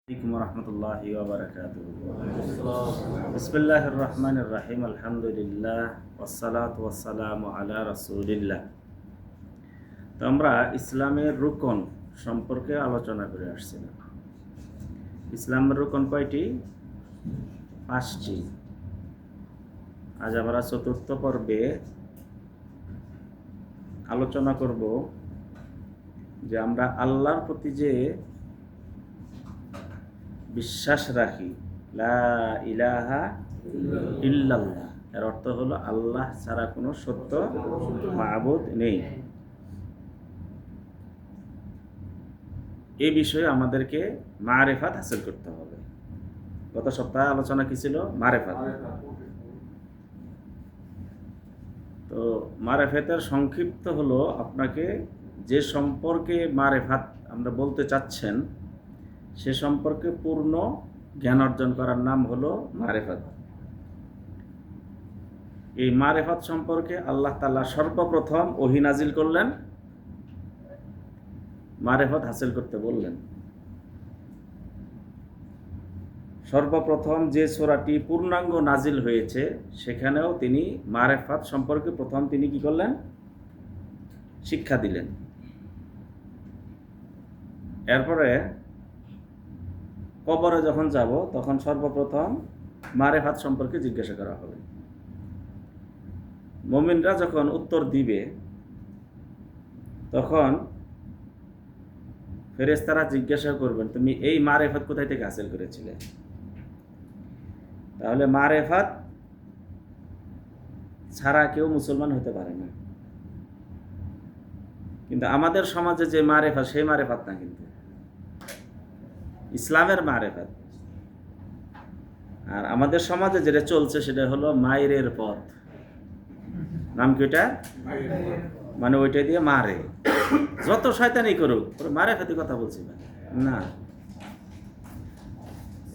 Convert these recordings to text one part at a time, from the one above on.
আলাইকুম রহমতুল্লাহি ওয়া বারাকাতুহু। বিসমিল্লাহির রহমানির রহিম। আলহামদুলিল্লাহ ওয়াসসালাতু ওয়াসসালামু আলা রাসূলিল্লাহ। তো আমরা ইসলামের রুকন সম্পর্কে আলোচনা করে আসছিলাম। ইসলামের রুকন কয়টি? 5টি। আজ আমরা চতুর্থ পর্বে আলোচনা করব যে আমরা আল্লাহর প্রতি যে বিশ্বাস রাখি, লা ইলাহা ইল্লাল্লাহ, এর অর্থ হলো আল্লাহ ছাড়া কোনো সত্য মাবুদ নেই। এই বিষয়ে আমাদেরকে মারেফাত হাসিল করতে হবে। গত সপ্তাহে আলোচনা কি ছিল? মারেফাত। তো মারেফাতের সংক্ষিপ্ত হলো আপনাকে যে সম্পর্কে মারেফাত আমরা বলতে চাচ্ছেন সে সম্পর্কে পূর্ণ জ্ঞান অর্জন করার নাম হলো মারেফাত। এই মারেফাত সম্পর্কে আল্লাহ তাআলা সর্বপ্রথম ওহী নাজিল করলেন, মারেফাত হাসিল করতে বললেন। সর্বপ্রথম যে সূরাটি পূর্ণাঙ্গ নাজিল হয়েছে সেখানেও তিনি মারেফাত সম্পর্কে প্রথম তিনি কি করলেন? শিক্ষা দিলেন। এরপরে কবরে যখন যাব তখন সর্বপ্রথম মারেফাত সম্পর্কে জিজ্ঞাসা করা হবে। মুমিনরা যখন উত্তর দিবে তখন ফেরেশতারা জিজ্ঞাসা করবেন, তুমি এই মারেফাত কোথায় থেকে হাসিল করেছিলে? তাহলে মারেফাত ছাড়া কেউ মুসলমান হতে পারে না। কিন্তু আমাদের সমাজে যে মারেফাত, সেই মারেফাত না, কিন্তু ইসলামের মারেফাত। আর আমাদের সমাজে যেটা চলছে সেটা হলো মায়ের পথ। নাম কি ওটা? মানে ওইটা দিয়ে মারে, যত শয়তানি করুক, মারেফাতি কথা বলছি না।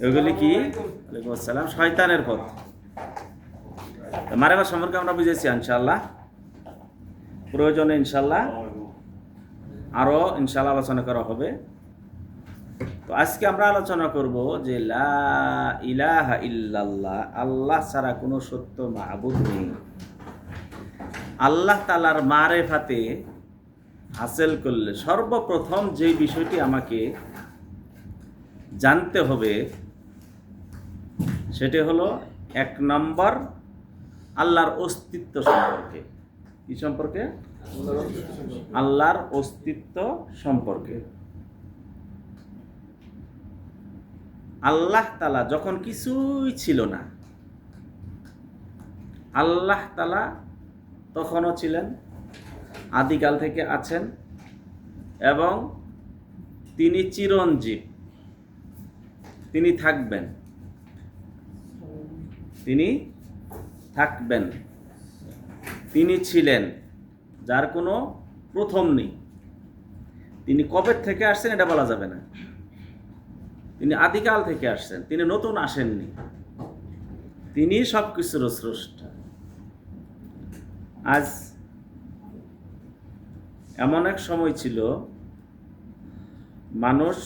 এগুলি কি? ওয়ালাইকুম আসসালাম। শয়তানের পথ। মারেফাত সম্পর্কে আমরা বুঝেছি ইনশাআল্লাহ। প্রয়োজনে ইনশাআল্লাহ আরো ইনশাআল্লাহ আলোচনা করা হবে। তো আজকে আমরা আলোচনা করব যে লা ইলাহা ইল্লাল্লাহ, আল্লাহ ছাড়া কোনো সত্য মাবুদ নেই। আল্লাহ তাআলার মারেফাতে হাসিল করলে সর্বপ্রথম যে বিষয়টি আমাকে জানতে হবে সেটা হলো 1 নম্বর আল্লাহর অস্তিত্ব সম্পর্কে। কি সম্পর্কে? আল্লাহর অস্তিত্ব সম্পর্কে। আল্লাহ তাআলা যখন কিছুই ছিল না, আল্লাহ তাআলা তখনও ছিলেন, আদিকাল থেকে আছেন এবং তিনি চিরঞ্জীব, তিনি থাকবেন, তিনি থাকবেন, তিনি ছিলেন, যার কোনো প্রথম নেই। তিনি কবে থেকে আসছেন এটা বলা যাবে না। তিনি আদিকাল থেকে আসছেন, তিনি নতুন আসেননি, তিনি সব কিছুর স্রষ্টা। আজ এমন এক সময় ছিল মানুষ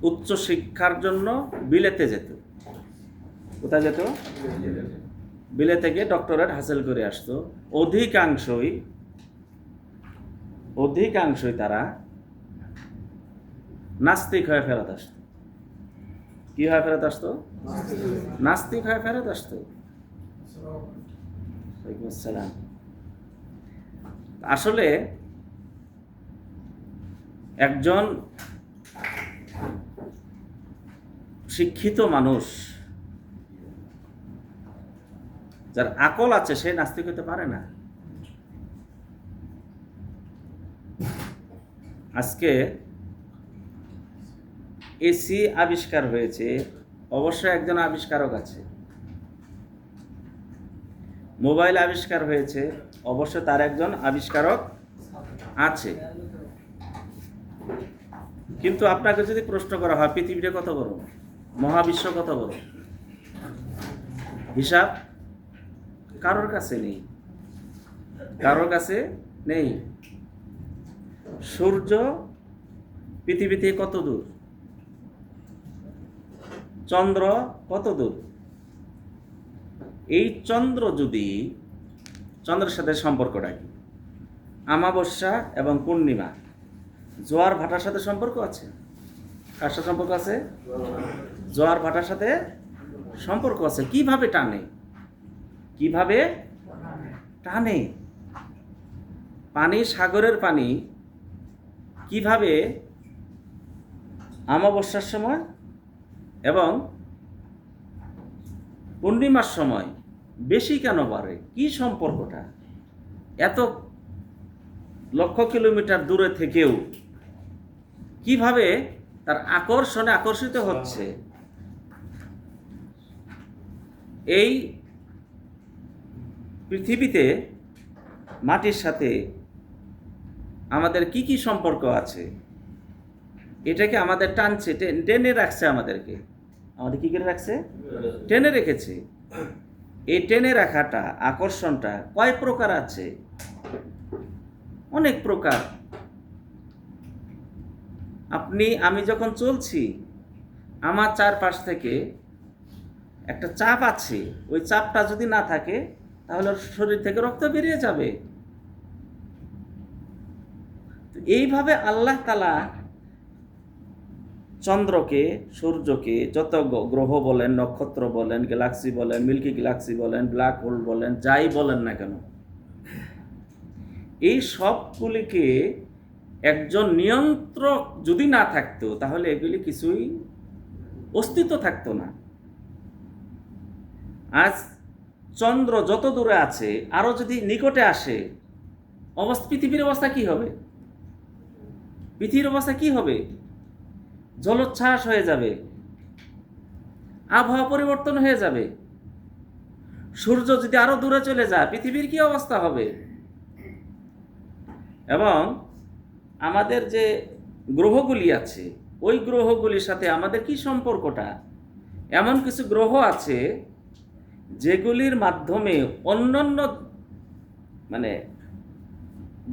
উচ্চ শিক্ষার জন্য বিলেতে যেত। কোথায় যেত? বিলেতে গিয়ে ডক্টরেট হাসিল করে আসতো। অধিকাংশই তারা নাস্তিক হয়ে ফেরত আসতো। কি হয়ে ফেরত আসতো? নাস্তিক হয়ে ফেরত আসতো। ওয়ালাইকুম আসসালাম। আসলে একজন শিক্ষিত মানুষ, যার আকল আছে, সে নাস্তিক হতে পারে না। আজকে এসি আবিষ্কার হয়েছে, অবশ্যই একজন আবিষ্কারক আছে। মোবাইল আবিষ্কার হয়েছে, অবশ্য তার একজন আবিষ্কারক আছে। কিন্তু আপনাকে যদি প্রশ্ন করা হয় পৃথিবীটা কত বড়, মহাবিশ্ব কত বড়, হিসাব কারোর কাছে নেই, কারোর কাছে নেই। সূর্য পৃথিবী থেকে কত দূর? চন্দ্র কত দূর? এই চন্দ্র যদি, চন্দ্রের সাথে সম্পর্কটা কি? অমাবস্যা এবং পূর্ণিমা, জোয়ার ভাটার সাথে সম্পর্ক আছে। কার সাথে সম্পর্ক আছে? জোয়ার ভাটার সাথে সম্পর্ক আছে। কিভাবে টানে? কিভাবে টানে? পানি, সাগরের পানি কিভাবে অমাবস্যার সময় এবং পূর্ণিমার সময় বেশি কেন বাড়ে? কি সম্পর্কটা? এত লক্ষ কিলোমিটার দূরে থেকেও কিভাবে তার আকর্ষণে আকর্ষিত হচ্ছে? এই পৃথিবীতে মাটির সাথে আমাদের কি কি সম্পর্ক আছে? এটাকে আমাদের টানছে, টেনে রাখছে আমাদেরকে। আমাদের কি করে রাখছে? টেনে রেখেছে। এই টেনে রাখাটা, আকর্ষণটা কয় প্রকার আছে? অনেক প্রকার। আমি যখন চলছি, আমার চারপাশ থেকে একটা চাপ আছে, ওই চাপটা যদি না থাকে তাহলে শরীর থেকে রক্ত বেরিয়ে যাবে। এইভাবে আল্লাহ তাআলা চন্দ্রকে, সূর্যকে, যত গ্রহ বলেন, নক্ষত্র বলেন, গ্যালাক্সি বলেন, মিল্কি গ্যালাক্সি বলেন, ব্ল্যাক হোল বলেন, যাই বলেন না কেন, এই সবগুলিকে একজন নিয়ন্ত্রক যদি না থাকতো তাহলে এগুলি কিছুই অস্তিত্ব থাকতো না। আজ চন্দ্র যত দূরে আছে, আরো যদি নিকটে আসে, পৃথিবীর অবস্থা কি হবে? পৃথিবীর অবস্থা কি হবে? জলোচ্ছ্বাস হয়ে যাবে, আবহাওয়া পরিবর্তন হয়ে যাবে। সূর্য যদি আরো দূরে চলে যায়, পৃথিবীর কি অবস্থা হবে? এবং আমাদের যে গ্রহগুলি আছে, ওই গ্রহগুলির সাথে আমাদের কি সম্পর্কটা? এমন কিছু গ্রহ আছে যেগুলির মাধ্যমে অন্যান্য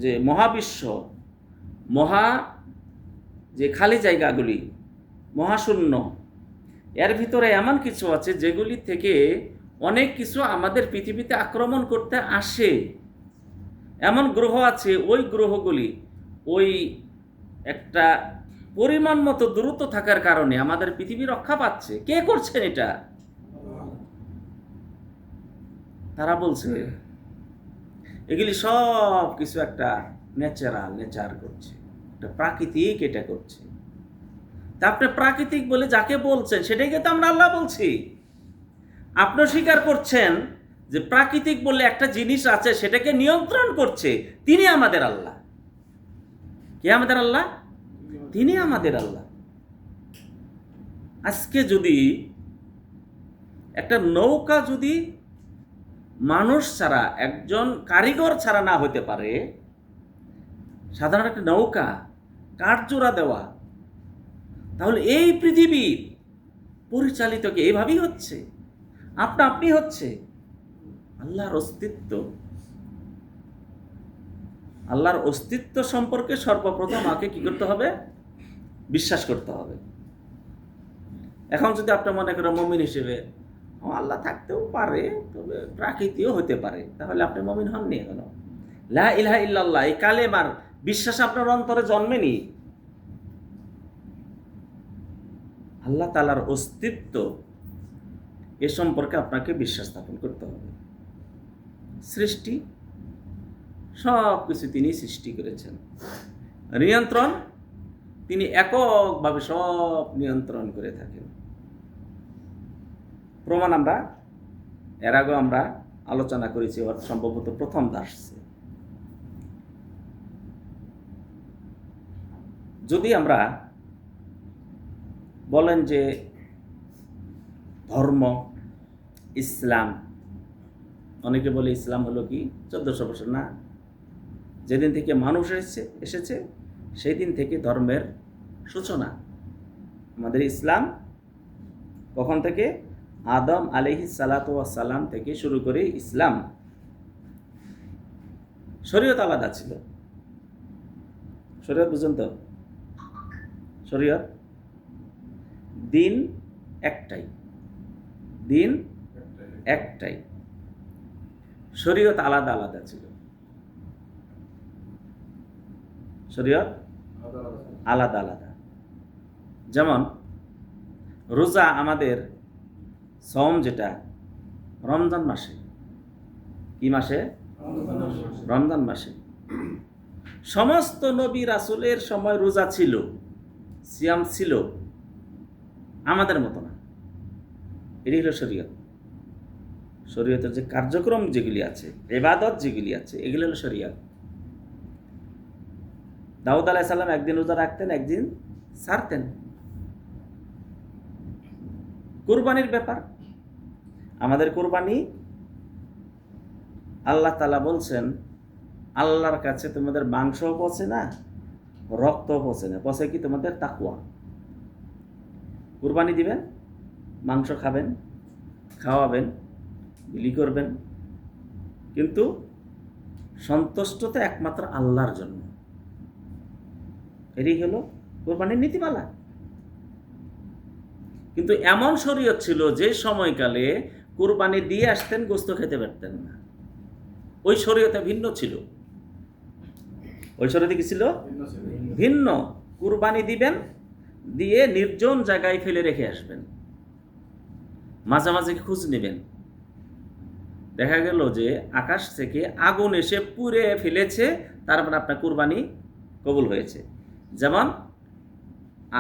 যে মহাবিশ্ব, যে খালি জায়গাগুলি, মহাশূন্য, এর ভিতরে এমন কিছু আছে যেগুলি থেকে অনেক কিছু আমাদের পৃথিবীতে আক্রমণ করতে আসে। এমন গ্রহ আছে, ওই গ্রহগুলি ওই একটা পরিমাণ মতো দূরত্ব থাকার কারণে আমাদের পৃথিবী রক্ষা পাচ্ছে। কে করছেন এটা? তারা বলছে এগুলি সব কিছু একটা নেচার করছে, একটা প্রাকৃতিক এটা করছে। তা আপনি প্রাকৃতিক বলে যাকে বলছেন সেটাকে তো আমরা আল্লাহ বলছি। আপনি স্বীকার করছেন যে প্রাকৃতিক বলে একটা জিনিস আছে, সেটাকে নিয়ন্ত্রণ করছে, তিনি আমাদের আল্লাহ। কে আমাদের আল্লাহ? তিনি আমাদের আল্লাহ। আজকে যদি একটা নৌকা যদি মানুষ ছাড়া, একজন কারিগর ছাড়া না হতে পারে, সাধারণ একটা নৌকা কাঠজোড়া দেওয়া, তাহলে এই পৃথিবীর পরিচালিত কি এইভাবেই হচ্ছে? আপনি হচ্ছে। আল্লাহর অস্তিত্ব সম্পর্কে সর্বপ্রথম আমাকে কি করতে হবে? বিশ্বাস করতে হবে। এখন যদি আপনি মনে করেন মুমিন হিসেবে আল্লাহ থাকতেও পারে, তবে প্রাকৃতিও হতে পারে, তাহলে আপনি মুমিন হননি এখনো। লা ইলাহা ইল্লাল্লাহ এই কালেমার বিশ্বাস আপনার অন্তরে জন্মেনি। আল্লাহ তাআলার অস্তিত্ব, এ সম্পর্কে আপনাকে বিশ্বাস স্থাপন করতে হবে। সৃষ্টি, সব কিছু তিনি সৃষ্টি করেছেন। নিয়ন্ত্রণ, তিনি এককভাবে সব নিয়ন্ত্রণ করে থাকেন। প্রমাণ আমরা এর আগে আমরা আলোচনা করেছি, সম্ভবত প্রথম দার্সে। যদি আমরা বলেন যে ধর্ম ইসলাম, অনেকে বলে ইসলাম হলো কি 1400 বছর না, যেদিন থেকে মানুষ এসেছে সেই দিন থেকে ধর্মের সূচনা। আমাদের ইসলাম কখন থেকে? আদম আলাইহিস সালাতু ওয়াস সালাম থেকে শুরু করে ইসলাম। শরীয়ত আলাদা ছিল, শরীয়ত বুঝুন তো, শরীয়ত দিন একটাই, দিন একটাই, শরীয়ত আলাদা আলাদা ছিল, শরীয়ত আলাদা আলাদা। যেমন রোজা আমাদের সওম যেটা রমজান মাসে, কি মাসে? রমজান মাসে। সমস্ত নবী রাসূলের সময় রোজা ছিল, সিয়াম ছিল, আমাদের মতো না। এটাই হলো শরীয়ত। শরীয়তের যে কার্যক্রম যেগুলি আছে, ইবাদত যেগুলি আছে, এগুলো হলো শরীয়ত। দাউদ আলাইহিস সালাম একদিন রোজা রাখতেন, একদিন ছাড়তেন। কুরবানির ব্যাপার, আমাদের কুরবানি আল্লাহ তাআলা বলছেন, আল্লাহর কাছে তোমাদের মাংসও পচে না, রক্তও পচে না, পচে কি তোমাদের তাকওয়া। কুরবানি দিবেন, মাংস খাবেন, খাওয়াবেন, বিলি করবেন, কিন্তু সন্তুষ্টতা একমাত্র আল্লাহর জন্য। এটাই হলো কুরবানির নীতিমালা। কিন্তু এমন শরীয়ত ছিল যে সময়কালে কুরবানি দিয়ে আসতেন, গোস্ত খেতে পারতেন না। ওই শরীয়তে ভিন্ন ছিল। ওই শরীয়তে কি ছিল? ভিন্ন। কুরবানি দিবেন, দিয়ে নির্জন জায়গায় ফেলে রেখে আসবেন, মাঝে মাঝে খোঁজ নেবেন। দেখা গেল যে আকাশ থেকে আগুন এসে পুড়ে ফেলেছে, তারপর আপনার কুরবানি কবুল হয়েছে। যেমন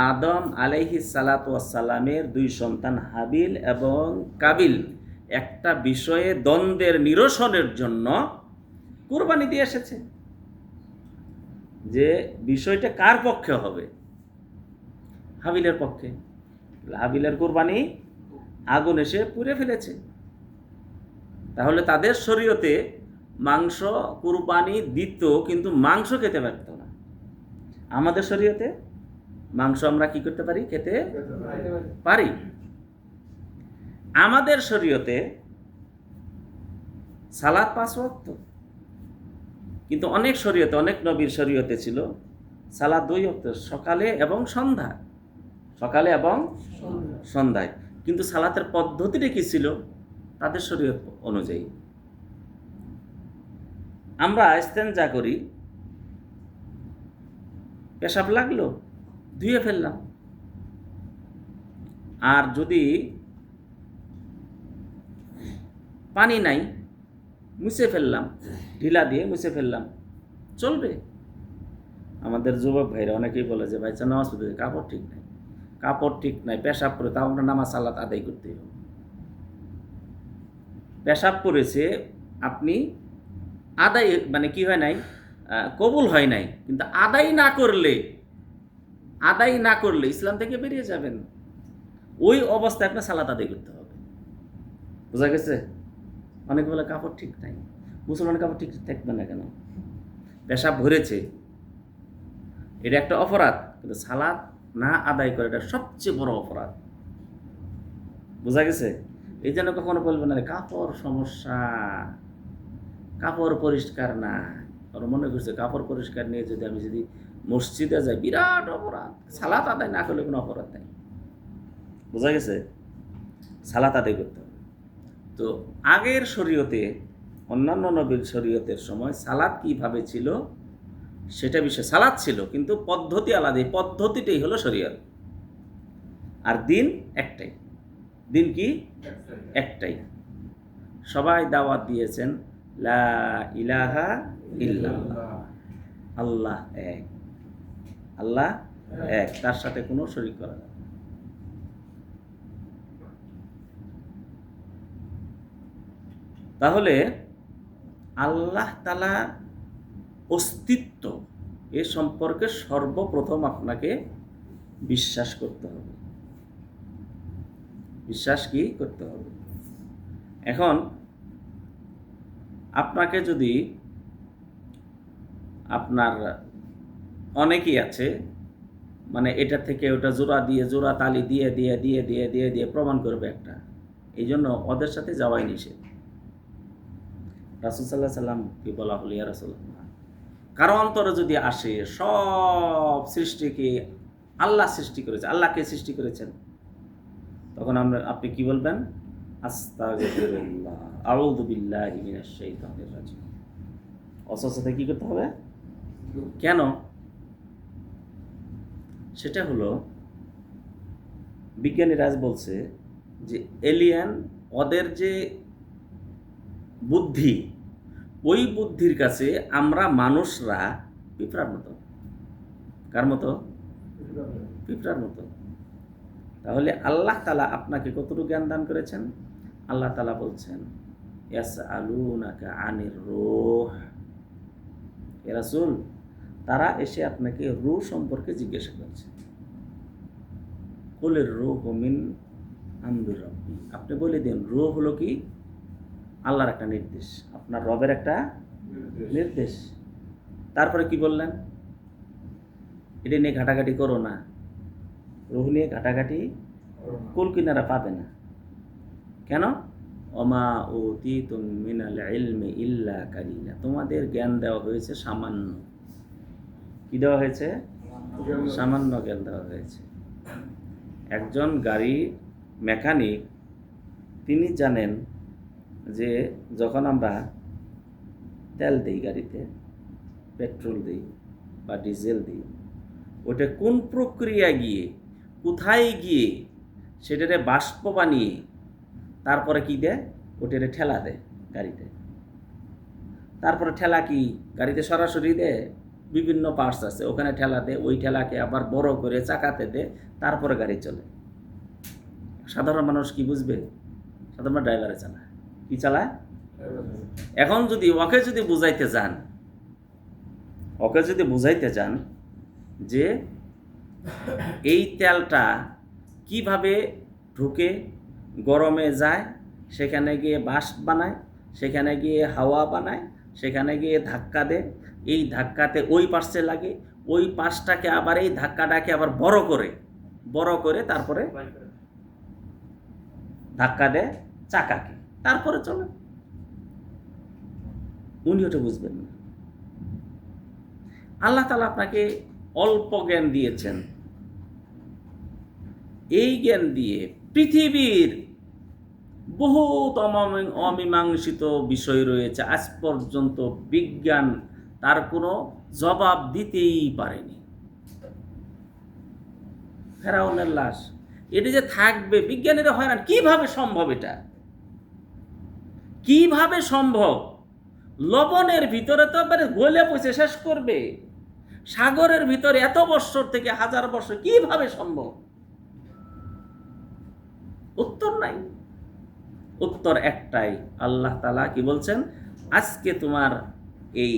আদম আলাইহিস সালাতু ওয়াস সালামের 2 সন্তান হাবিল এবং কাবিল একটা বিষয়ে দ্বন্দ্বের নিরসনের জন্য কুরবানি দিয়ে এসেছে, যে বিষয়টা কার পক্ষে হবে? হাবিলের পক্ষে। হাবিলের কুরবানি আগুন এসে পুড়ে ফেলেছে। তাহলে তাদের শরীয়তে মাংস কুরবানি দিত, কিন্তু মাংস খেতে পারত না। আমাদের শরীয়তে মাংস আমরা কি করতে পারি? খেতে পারি। আমাদের শরীয়তে সালাত 5 ওয়াক্ত, কিন্তু অনেক শরীয়তে, অনেক নবীর শরীয়তে ছিল সালাত 2 ওয়াক্ত, সকালে এবং সন্ধ্যা, সকালে এবং সন্ধ্যায়। কিন্তু সালাতের পদ্ধতিটা কি ছিল তাদের শরীয়ত অনুযায়ী? আমরা ইস্তেনজা করি, পেশাব লাগলো, ধুয়ে ফেললাম। আর যদি পানি নাই, মুছে ফেললাম, ঢিলা দিয়ে মুছে ফেললাম, চলবে। আমাদের যুবক ভাইরা অনেকেই বলে যে ভাই নামাজ পড়তে কাপড় ঠিক নাই, কাপড় ঠিক নাই, পেশাব করে, তাও আমরা নামাজ সালাত আদায় করতে হবে। পেশাব করেছে, আপনি আদায় মানে কি হয় নাই, কবুল হয় নাই, কিন্তু আদায় না করলে ইসলাম থেকে বেরিয়ে যাবেন। ওই অবস্থায় আপনার সালাত আদায় করতে হবে। বোঝা গেছে? অনেকে বলে কাপড় ঠিক নাই, মুসলমানের কাপড় ঠিক থাকবে না কেন? পেশাব ভরেছে, এটা একটা অপরাধ, কিন্তু সালাত না আদায় করে এটা সবচেয়ে বড় অপরাধ। বোঝা গেছে? এই জন্য কখনো বলবেন না কাপড় সমস্যা, কাপড় পরিষ্কার না। ওর মনে করছে কাপড় পরিষ্কার নিয়ে যদি মসজিদে যাই বিরাট অপরাধ। সালাত আদায় না করলে কোনো অপরাধ নেই। বোঝা গেছে? সালাত আদায় করতে হবে। তো আগের শরীয়তে, অন্যান্য নবীর শরীয়তের সময় সালাত কিভাবে ছিল সেটা বিষয়, সালাত ছিল কিন্তু পদ্ধতি আলাদা। এই পদ্ধতিটাই হলো শরীয়ত। আর দিন একটাই। দিন কি? একটাই। সবাই দাওয়াত দিয়েছেন লা ইলাহা ইল্লাল্লাহ, আল্লাহ এক, আল্লাহ এক, তার সাথে কোনো শরীক করা যাবে না। তাহলে আল্লাহ তাআলা অস্তিত্ব এ সম্পর্কে সর্বপ্রথম আপনাকে বিশ্বাস করতে হবে। বিশ্বাস কি করতে হবে? এখন আপনাকে যদি, আপনার অনেকেই আছে মানে এটা থেকে ওটা জোড়া দিয়ে, জোড়া তালি দিয়ে দিয়ে দিয়ে দিয়ে দিয়ে দিয়ে প্রমাণ করবে একটা, এই জন্য ওদের সাথে যাওয়াই নিষেধ। রাসূল সাল্লাল্লাহু আলাইহি সাল্লামকে বলা হলো ইয়া রাসূলুল্লাহ, কারো অন্তরে যদি আসে সব সৃষ্টিকে আল্লাহ সৃষ্টি করেছে। আল্লাহকে সৃষ্টি করেছেন, তখন আপনি কি বলবেন? আস্তাগফিরুল্লাহ, আউযু বিল্লাহি মিনাশ শাইতানির রাজিম। অস্বস্থাতে কি করতে হবে? কেন? সেটা হলো বিজ্ঞানীরা আজ বলছে যে এলিয়েন, ওদের যে বুদ্ধি, ওই বুদ্ধির কাছে আমরা মানুষরা পিঁপড়ার মতো। কার মতো? পিঁপড়ার মতো। তাহলে আল্লাহ তাআলা আপনাকে কতটুকু জ্ঞান দান করেছেন? আল্লাহ তাআলা বলছেন, ইয়াসআলুনাকা আনির রূহ, হে রাসূল, তারা এসে আপনাকে রূহ সম্পর্কে জিজ্ঞাসা করছে। কুলির রূহু মিন আমরি রাব্বি, আপনি বলে দিন রূহ হলো কি? আল্লাহর একটা নির্দেশ, আপনার রবের একটা নির্দেশ। তারপরে কি বললেন? এটা নিয়ে ঘাটাঘাটি করো না, রূহ নিয়ে ঘাটাঘাটি কুল কিনারা পাবে না। কেন? ওমা উতিতুম মিনাল ইলমি ইল্লা কালিলা, তোমাদের জ্ঞান দেওয়া হয়েছে সামান্য। কি দেওয়া হয়েছে? সামান্য জ্ঞান দেওয়া হয়েছে। একজন গাড়ি মেকানিক, তিনি জানেন যে যখন আমরা তেল দিই গাড়িতে, পেট্রোল দিই বা ডিজেল দিই, ওটা কোন প্রক্রিয়া গিয়ে, কোথায় গিয়ে সেটারে বাষ্প বানিয়ে তারপরে কি দেয়? ওটারে ঠেলা দেয় গাড়িতে। তারপরে ঠেলা কি গাড়িতে সরাসরি দেয়? বিভিন্ন পার্টস আছে, ওখানে ঠেলা দেয়, ওই ঠেলাকে আবার বড় করে চাকাতে দেয়, তারপরে গাড়ি চলে। সাধারণ মানুষ কি বুঝবে? সাধারণ ড্রাইভারে চালায়, কি চালায়? এখন যদি ওকে যদি বুঝাইতে যান যে এই তেলটা কিভাবে ঢুকে গরমে যায়, সেখানে গিয়ে বাষ্প বানায়, সেখানে গিয়ে হাওয়া বানায়, সেখানে গিয়ে ধাক্কা দেয়, এই ধাক্কাতে ওই পাশে লাগে, ওই পাশটাকে আবার এই ধাক্কাটাকে আবার বড় করে তারপরে ধাক্কা দেয় চাকাকে, তারপরে চলে। উনি ওটা বুঝবেন না। আল্লাহ তাআলা আপনাকে অল্প জ্ঞান দিয়েছেন, এই জ্ঞান দিয়ে পৃথিবীর বহুত অমীমাংসিত বিষয় রয়েছে, আজ পর্যন্ত বিজ্ঞান তার কোনো জবাব দিতেই পারেনি। ফেরাউনের লাশ, এটা যে থাকবে, বিজ্ঞানীরা হয়রান, কিভাবে সম্ভব? এটা কিভাবে সম্ভব? লবণের ভিতরে তো এবারে গলে পচে শেষ করবে, সাগরের ভিতরে এত বছর থেকে হাজার বছর, কিভাবে সম্ভব? উত্তর নাই। উত্তর একটাই, আল্লাহ তাআলা কি বলছেন? আজকে তোমার এই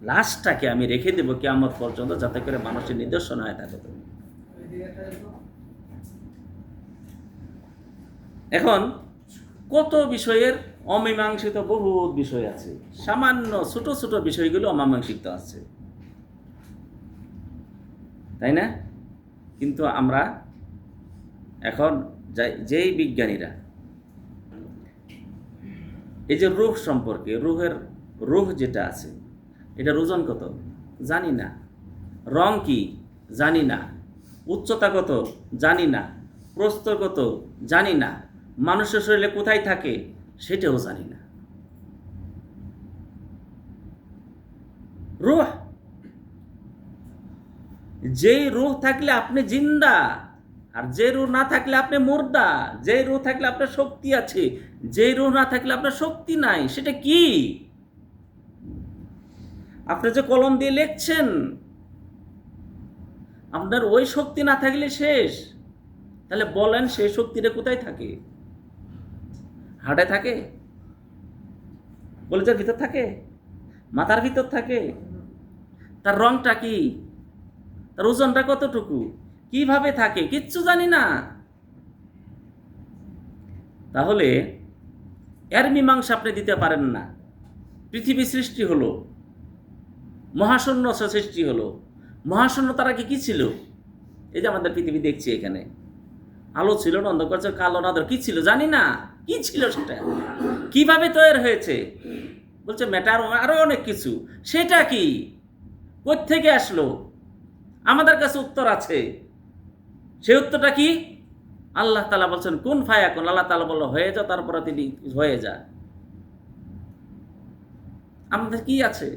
লাশটাকে আমি রেখে দেব কিয়ামত পর্যন্ত, যাতে করে মানুষের নিদর্শন হয়ে থাকে। তুমি এখন কত বিষয়ের অমীমাংসিত বহুত বিষয় আছে, সামান্য ছোট ছোট বিষয়গুলো অমীমাংসিত আছে, তাই না? কিন্তু আমরা এখন যেই বিজ্ঞানীরা এই যে রূহ সম্পর্কে, রূহ যেটা আছে, এটার ওজন কত জানি না, রং কি জানি না, উচ্চতা কত জানি না, প্রস্থ কত জানি না, মানুষের শরীরে কোথায় থাকে সেটাও জানি না। রূহ, যেই রূহ থাকলে আপনি জিন্দা, আর যে রূহ না থাকলে আপনি মুর্দা। যে রূহ থাকলে আপনার শক্তি আছে, যে রূহ না থাকলে আপনার শক্তি নাই। সেটা কি? আপনি যে কলম দিয়ে লিখছেন, আপনার ওই শক্তি না থাকলে শেষ। তাহলে বলেন, সেই শক্তিটা কোথায় থাকে? হার্টে থাকে, কলিজার ভিতর থাকে, মাথার ভিতর থাকে? তার রংটা কি? তার ওজনটা কতটুকু? কিভাবে থাকে? কিচ্ছু জানি না। তাহলে এর মীমাংসা আপনি দিতে পারেন না। পৃথিবী সৃষ্টি হলো, মহাশূন্য সৃষ্টি হলো। মহাশূন্য তারা কি ছিল? এই যে আমাদের পৃথিবী দেখছি, এখানে আলো ছিল না, অন্ধকার ছিল, কালো না, কি ছিল জানি না। কি ছিল সেটা? কিভাবে তৈরি হয়েছে? বলছে ম্যাটার, আরো অনেক কিছু। সেটা কি? কোত্থেকে আসলো? আমাদের কাছে উত্তর আছে। সেই উত্তরটা কি? আল্লাহ তাআলা বলছেন কুন ফায়াকুন। আল্লাহ তাআলা বলল হয়ে যাও, তারপরে তিনি হয়ে যায়। আমাদের কি আছে?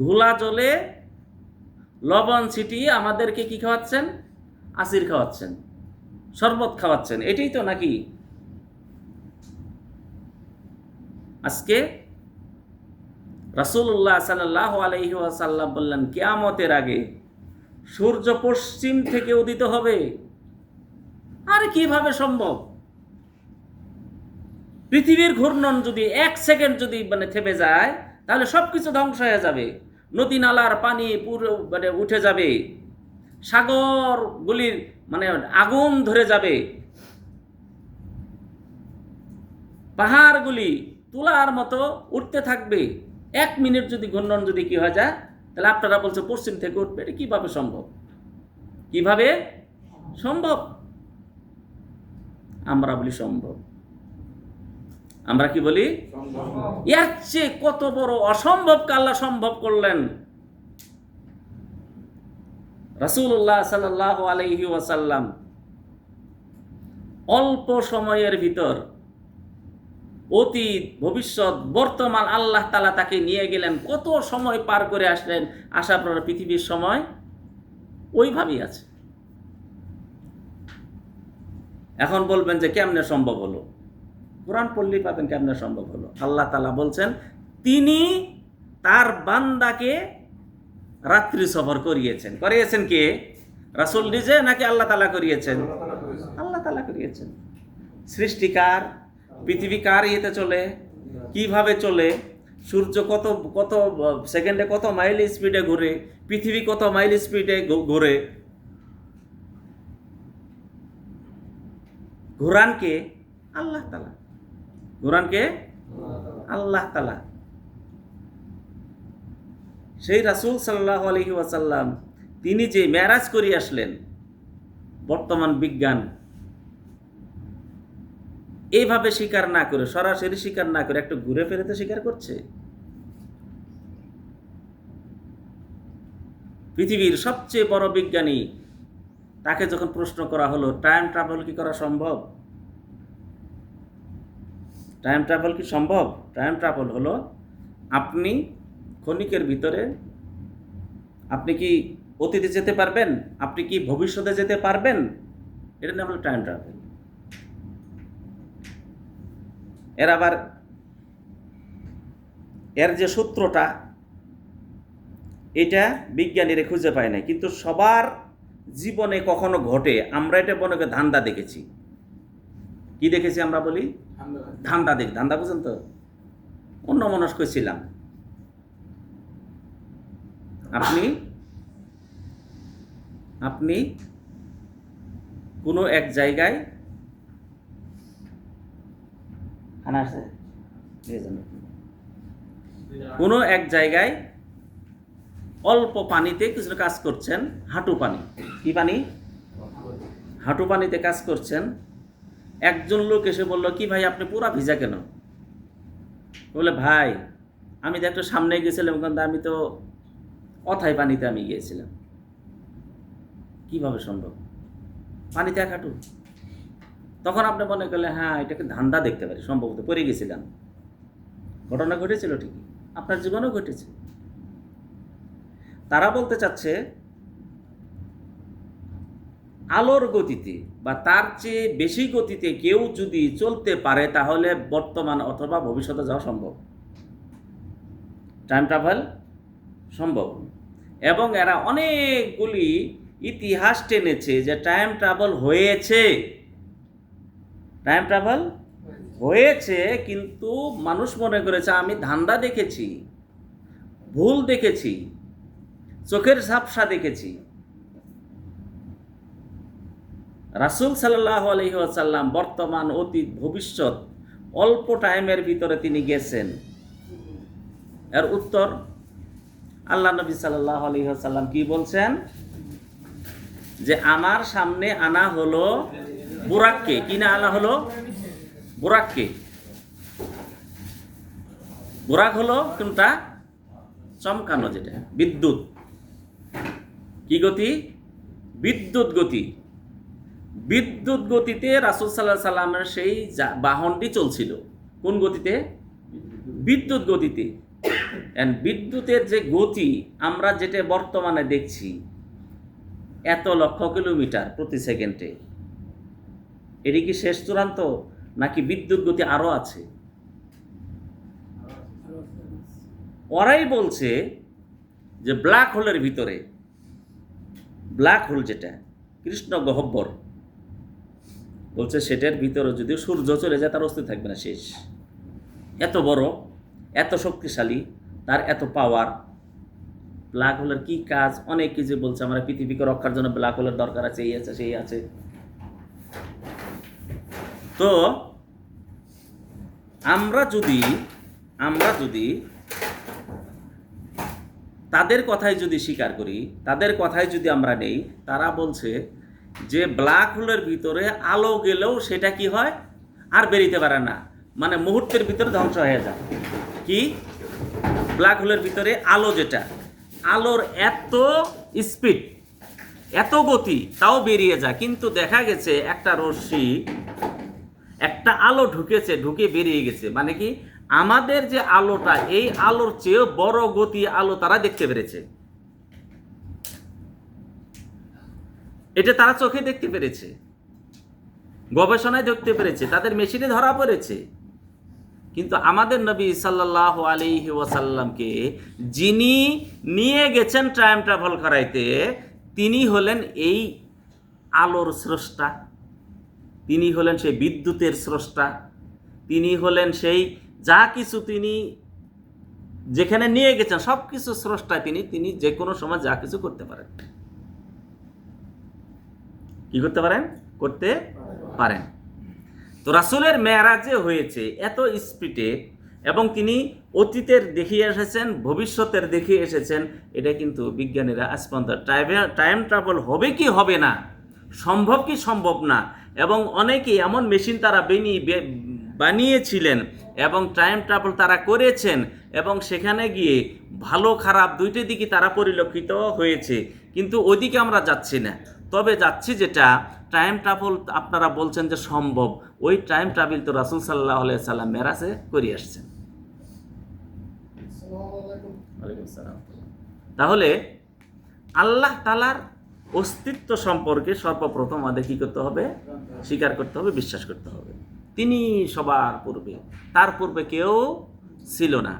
ঘোলা জলে লবণ ছিটিয়ে আমাদেরকে কি খাওয়াচ্ছেন? আসির খাওয়াচ্ছেন, শরবত খাওয়াচ্ছেন, এটাই তো নাকি? আজকে রাসূলুল্লাহ সাল্লাল্লাহু আলাইহি ওয়াসাল্লাম বললেন কিয়ামতের আগে সূর্য পশ্চিম থেকে উদিত হবে। আর কিভাবে সম্ভব? পৃথিবীর ঘূর্ণন যদি 1 সেকেন্ড যদি থেমে যায়, তাহলে সবকিছু ধ্বংস হয়ে যাবে। নদী নালার পানি পুরো উঠে যাবে, সাগরগুলির আগুন ধরে যাবে, পাহাড়গুলি তুলার মতো উঠতে থাকবে। 1 মিনিট যদি ঘূর্ণন যদি কি হয়ে যায়, তাহলে আপনারা বলছে পশ্চিম থেকে উঠবে। এটা কিভাবে সম্ভব? কিভাবে সম্ভব? আমরা বলি সম্ভব। আমরা কি বলি? এর চেয়ে কত বড় অসম্ভবকে আল্লাহ সম্ভব করলেন। রাসূলুল্লাহ সাল্লাল্লাহু আলাইহি ওয়াসাল্লাম অল্প সময়ের ভিতর অতীত, ভবিষ্যৎ, বর্তমান আল্লাহ তাআলা তাকে নিয়ে গেলেন। কত সময় পার করে আসলেন, আসার পর পৃথিবীর সময় ওইভাবেই আছে। এখন বলবেন যে কেমনে সম্ভব হলো? কোরআন পড়লেই পাবেন কেমনে সম্ভব হলো। আল্লাহ তাআলা বলছেন তিনি তার বান্দাকে রাত্রি সফর করিয়েছেন। করিয়েছেন কে? রাসূল নিজে নাকি আল্লাহ তাআলা করিয়েছেন? আল্লাহ তাআলা করিয়েছেন। সৃষ্টিকার, পৃথিবী কার ইয়েতে চলে, কিভাবে চলে, সূর্য কত কত সেকেন্ডে কত মাইল স্পিডে ঘুরে, পৃথিবী কত মাইল স্পিডে ঘুরে, ঘুরানকে আল্লাহ তাআলা। ঘুরানকে আল্লাহ তাআলা। সেই রাসূল সাল্লাল্লাহু আলাইহি ওয়াসাল্লাম তিনি যে মেরাজ করে আসলেন, বর্তমান বিজ্ঞান এইভাবে স্বীকার না করে, সরাসরি স্বীকার না করে একটু ঘুরে ফিরে তো স্বীকার করছে। পৃথিবীর সবচেয়ে বড় বিজ্ঞানী, তাকে যখন প্রশ্ন করা হলো টাইম ট্রাভেল কি করা সম্ভব? টাইম ট্রাভেল কি সম্ভব? টাইম ট্রাভেল হলো আপনি ক্ষণিকের ভিতরে আপনি কি অতীতে যেতে পারবেন, আপনি কি ভবিষ্যতে যেতে পারবেন, এটা নাম হলো টাইম ট্রাভেল। এর আবার এর যে সূত্রটা, এটা বিজ্ঞানীরা খুঁজে পায় না, কিন্তু সবার জীবনে কখনো ঘটে। আমরা এটা মনে করি ধান্দা দেখেছি। কি দেখেছি? আমরা বলি ধান্দা দেখ। ধান্দা বুঝেন তো? অন্যমনস্ক ছিলাম। আপনি কোনো এক জায়গায় কোনো এক জায়গায় অল্প পানিতে কিছু কাজ করছেন, হাঁটু পানি। কি পানি? হাঁটু পানিতে কাজ করছেন। একজন লোক এসে বলল কি ভাই আপনি পুরা ভিজা কেন? বলে ভাই আমি তো একটু সামনে গেছিলাম, কিন্তু আমি তো অথাই পানিতে আমি গিয়েছিলাম। কিভাবে সম্ভব? পানিতে এক হাঁটু। তখন আপনি মনে করলেন হ্যাঁ এটাকে ধান্দা দেখতে পারি, সম্ভবত পড়ে গেছিলাম। ঘটনা ঘটেছিল ঠিকই, আপনার জীবনেও ঘটেছে। তারা বলতে চাচ্ছে আলোর গতিতে বা তার চেয়ে বেশি গতিতে কেউ যদি চলতে পারে, তাহলে বর্তমান অথবা ভবিষ্যতে যাওয়া সম্ভব। টাইম ট্রাভেল সম্ভব। এবং এরা অনেকগুলি ইতিহাস টেনেছে যে টাইম ট্রাভেল হয়েছে। টাইম ট্রাভেল হয়েছে, কিন্তু মানুষ মনে করেছে আমি ধান্দা দেখেছি, ভুল দেখেছি, চোখের ঝাপসা দেখেছি। রাসূল সাল্লাল্লাহু আলাইহি ওয়াসাল্লাম বর্তমান, অতীত, ভবিষ্যৎ অল্প টাইমের ভিতরে তিনি গেছেন। এর উত্তর আল্লাহ নবী সাল্লাল্লাহু আলাইহি ওয়াসাল্লাম কি বলছেন? যে আমার সামনে আনা হলো বুরাককে। কি না আনা হলো? বুরাককে। বুরাক হলো কোনটা? চমকানো, যেটা বিদ্যুৎ। কি গতি? বিদ্যুৎ গতি। বিদ্যুৎ গতিতে রাসূল সাল্লাল্লাহু আলাইহি সাল্লামের সেই বাহনটি চলছিল। কোন গতিতে? বিদ্যুৎ গতিতে। বিদ্যুতের যে গতি আমরা যেটা বর্তমানে দেখছি, এত লক্ষ কিলোমিটার প্রতি সেকেন্ডে, এটি কি শেষ চূড়ান্ত, নাকি বিদ্যুৎ গতি আরো আছে? ওরাই বলছে যে ব্ল্যাক হোলের ভিতরে, ব্ল্যাক হোল যেটা কৃষ্ণ গহ্বর বলছে, সেটার ভিতরে যদি সূর্য চলে যায় তার অস্তিত্ব থাকবে না, শেষ। এত বড়, এত শক্তিশালী, তার এত পাওয়ার। ব্ল্যাক হোলের কি কাজ? অনেক কিছু বলছে, আমরা পৃথিবীকে রক্ষার জন্য ব্ল্যাক হোলের দরকার আছে, এই আছে সেই আছে। তো আমরা যদি তাদের কথাই যদি স্বীকার করি, তাদের কথাই যদি আমরা নেই, তারা বলছে যে ব্ল্যাক হোলের ভিতরে আলো গেলেও সেটা কি হয়? আর বেরিতে পারে না, মানে মুহূর্তের ভিতরে ধ্বংস হয়ে যায়। কি? ব্ল্যাক হোলের ভিতরে আলো, যেটা আলোর এত স্পিড, এত গতি, তাও বেরিয়ে যায়। কিন্তু দেখা গেছে একটা রশ্মি, একটা আলো ঢুকেছে, ঢুকে বেরিয়ে গেছে। মানে কি? আমাদের যে আলোটা, এই আলোর চেয়েও বড় গতি আলো তারা দেখতে পেরেছে। এটা তারা চোখে দেখতে পেরেছে, গবেষণায় দেখতে পেরেছে, তাদের মেশিনে ধরা পড়েছে। কিন্তু আমাদের নবী সাল্লাল্লাহু আলাইহি ওয়াসাল্লামকে যিনি নিয়ে গেছেন টাইম ট্রাভেল করাইতে, তিনি হলেন এই আলোর স্রষ্টা, তিনি হলেন সেই বিদ্যুতের স্রষ্টা, তিনি হলেন সেই যা কিছু তিনি যেখানে নিয়ে গেছেন সব কিছু স্রষ্টা। তিনি যে কোনো সময় যা কিছু করতে পারেন। কি করতে পারেন? করতে পারেন। তো রাসূলের মেরাজে হয়েছে এত স্পিডে, এবং তিনি অতীতের দেখিয়ে এসেছেন, ভবিষ্যতের দেখিয়ে এসেছেন। এটা কিন্তু বিজ্ঞানীরা আজ পর্যন্ত টাইম ট্রাভেল হবে কি হবে না, সম্ভব কি সম্ভব না, এবং অনেকে এমন মেশিন তারা বানিয়েছিলেন এবং টাইম ট্রাভেল তারা করেছেন, এবং সেখানে গিয়ে ভালো খারাপ দুইটি দিকই তারা পরিলক্ষিত হয়েছে। কিন্তু ওইদিকে আমরা যাচ্ছি না, তবে যাচ্ছি যেটা টাইম ট্রাভেল আপনারা বলছেন যে সম্ভব, ওই টাইম ট্রাভেল তো রাসূল সাল্লাল্লাহু আলাইহি সাল্লাম মেরাজে করে আসছেন। তাহলে আল্লাহ তাআলার অস্তিত্ব সম্পর্কে সর্বপ্রথম আমাদের কি করতে হবে? স্বীকার করতে হবে, বিশ্বাস করতে হবে। তিনি সবার পূর্বে, তার পূর্বে কেউ ছিল না,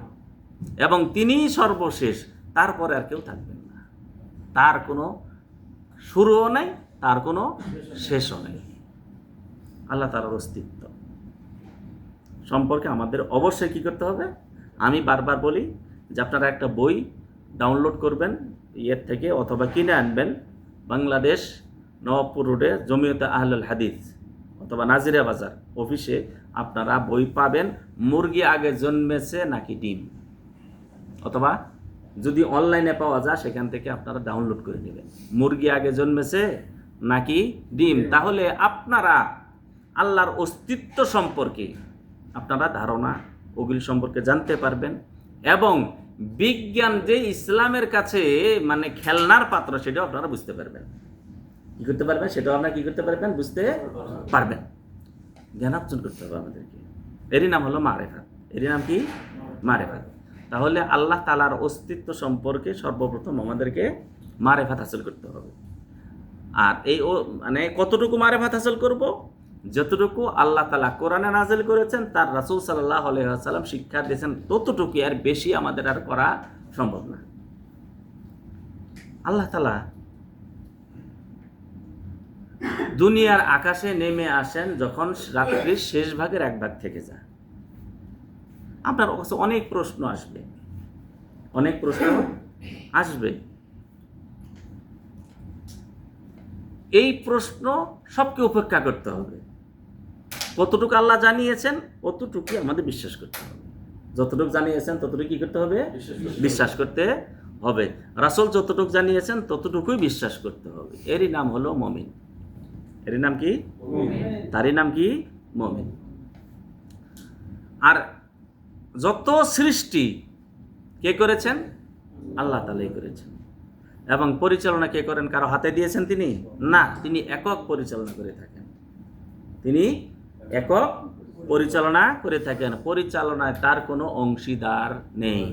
এবং তিনি সর্বশেষ, তারপরে আর কেউ থাকবেন না। তার কোনো শুরুও নাই, তার কোনো শেষও নেই। আল্লাহ তাআলার অস্তিত্ব সম্পর্কে আমাদের অবশ্যই কি করতে হবে? আমি বারবার বলি যে আপনারা একটা বই ডাউনলোড করবেন ইয়ের থেকে, অথবা কিনে আনবেন। বাংলাদেশ নবাবপুর রোডে জমিয়তে আহলুল হাদিস অথবা নাজিরা বাজার অফিসে আপনারা বই পাবেন, মুরগি আগে জন্মেছে নাকি ডিম, অথবা যদি অনলাইনে পাওয়া যায় সেখান থেকে আপনারা ডাউনলোড করে নেবেন, মুরগি আগে জন্মেছে নাকি ডিম। তাহলে আপনারা আল্লাহর অস্তিত্ব সম্পর্কে আপনারা ধারণা ওগুলি সম্পর্কে জানতে পারবেন, এবং বিজ্ঞান যে ইসলামের কাছে মানে খেলনার পাত্র, সেটাও আপনারা বুঝতে পারবেন। কি করতে পারবেন? সেটাও আপনারা কি করতে পারবেন? বুঝতে পারবেন। জ্ঞান অর্জন করতে হবে আমাদেরকে। এরই নাম হলো মারেফাত। এরই নাম কি? মারেফাত। তাহলে আল্লাহ তাআলার অস্তিত্ব সম্পর্কে সর্বপ্রথম আমাদেরকে মারেফাত হাসিল করতে হবে। আর এই মানে কতটুকু মারেফাত হাসিল করব? যতটুকু আল্লাহ তাআলা কোরআনে নাজিল করেছেন, তার রাসূল সাল্লাল্লাহু আলাইহি ওয়াসাল্লাম শিক্ষা দিয়েছেন, ততটুকু, আর বেশি আমাদের আর করা সম্ভব না। আল্লাহ তাআলা দুনিয়ার আকাশে নেমে আসেন যখন রাত্রির শেষ ভাগের এক ভাগ থেকে যায়। আপনার কাছে অনেক প্রশ্ন আসবে, অনেক প্রশ্ন আসবে। এই প্রশ্ন সবকে উপেক্ষা করতে হবে। কতটুকু আল্লাহ জানিয়েছেন অতটুকু আমাদের বিশ্বাস করতে হবে। যতটুকু জানিয়েছেন ততটুকু কি করতে হবে? বিশ্বাস করতে হবে। রাসূল যতটুকু জানিয়েছেন ততটুকুই বিশ্বাস করতে হবে। এরই নাম হলো মুমিন। এরই নাম কি? তারই নাম কি? মুমিন। আর যত সৃষ্টি কে করেছেন? আল্লাহ তাআলাই করেছেন। এবং পরিচালনা কে করেন? কারো হাতে দিয়েছেন তিনি? না, তিনি একক পরিচালনা করে থাকেন। তিনি একক পরিচালনা করে থাকেন। পরিচালনায় তার কোনো অংশীদার নেই।